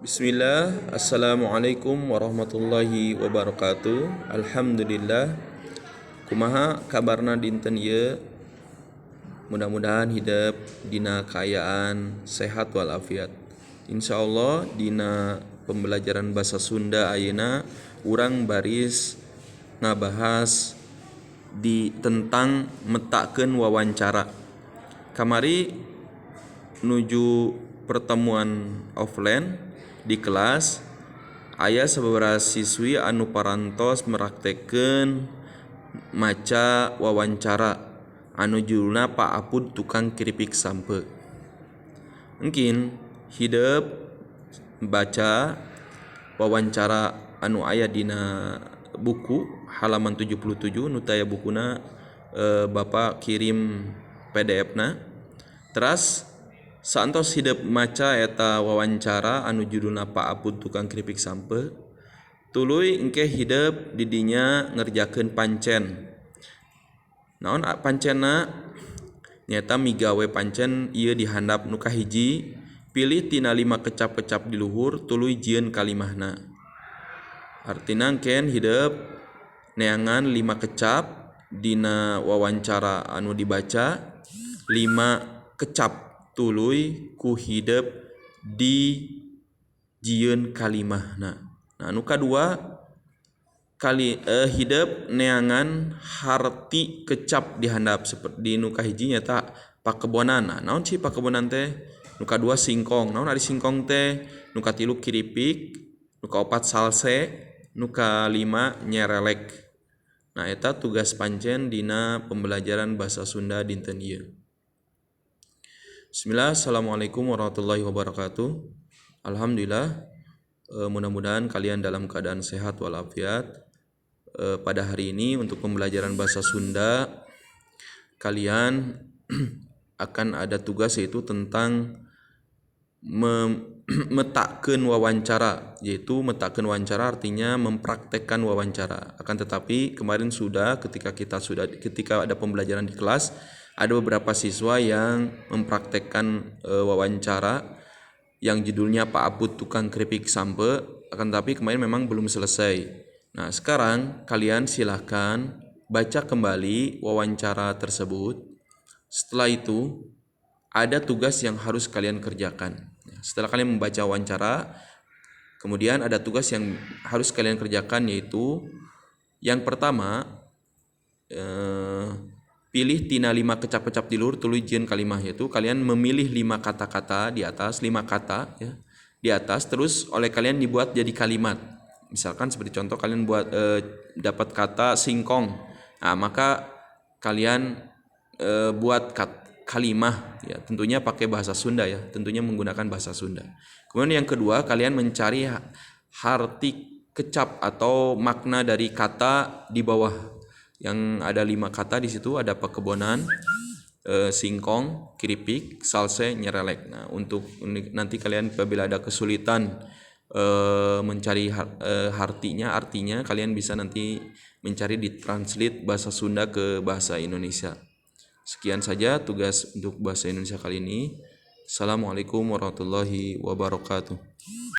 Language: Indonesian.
Bismillah, Assalamualaikum warahmatullahi wabarakatuh. Alhamdulillah. Kumaha kabarna dinten ieu? Mudah-mudahan hidup dina kaayaan sehat walafiat. Insyaallah dina pembelajaran bahasa Sunda ayeuna urang baris ngabahas di tentang metakeun wawancara. Kamari nuju pertemuan offline di kelas aya sababaraha siswi anu parantos meraktekeun maca wawancara anu judulna Pak Apud tukang keripik sampe. Mungkin hidup baca wawancara anu aya dina buku halaman 77 nu taya bukuna Bapak kirim PDF-na. Teras saantos hidup maca eta wawancara anu judulna Pak Apud tukang keripik sampe, tuluy engke hidup didinya ngerjakeun pancen. Naon pancenna? Nyata migawe pancen ieu dihandap nu kahiji, pilih tina 5 kecap-kecap di luhur tuluy jieun kalimahna. Artina engken hidup neangan 5 kecap dina wawancara anu dibaca, 5 kecap tuluy ku hidup di jieun kalimahna. Nah, anu kadua hidup neangan harti kecap dihandap seperti nu kahiji nyata pakebonan. Nah, naon sih pakebonan teh? Nu kadua singkong. Naon ari singkong teh? Nu katilu kiripik, nu kaopat salse, nu kalima nyerelek. Nah, eta tugas pancen dina pembelajaran bahasa Sunda dinten ieu. Bismillah, Assalamualaikum warahmatullahi wabarakatuh. Alhamdulillah, mudah-mudahan kalian dalam keadaan sehat walafiat. Pada hari ini untuk pembelajaran bahasa Sunda, kalian akan ada tugas yaitu tentang metakeun wawancara, yaitu metakeun wawancara artinya mempraktekkan wawancara. Akan tetapi kemarin ketika ada pembelajaran di kelas, ada beberapa siswa yang mempraktekkan wawancara yang judulnya Pak Apud tukang keripik sampe, akan tetapi kemarin memang belum selesai. Nah, sekarang kalian silahkan baca kembali wawancara tersebut. Setelah itu ada tugas yang harus kalian kerjakan. Setelah kalian membaca wawancara, kemudian ada tugas yang harus kalian kerjakan, yaitu yang pertama, pilih tina 5 kecap-kecap di luhur tuluy jieun kalimah, yaitu kalian memilih 5 kata-kata di atas, 5 kata ya di atas, terus oleh kalian dibuat jadi kalimat. Misalkan seperti contoh kalian buat dapat kata singkong. Nah, maka kalian buat kalimah ya, tentunya pakai bahasa Sunda ya, tentunya menggunakan bahasa Sunda. Kemudian yang kedua, kalian mencari arti kecap atau makna dari kata di bawah. Yang ada 5 kata di situ, ada pakebonan, singkong, kiripik, salse, nyerelek. Nah, untuk nanti kalian apabila ada kesulitan mencari artinya kalian bisa nanti mencari di translate bahasa Sunda ke bahasa Indonesia. Sekian saja tugas untuk bahasa Indonesia kali ini. Assalamualaikum warahmatullahi wabarakatuh.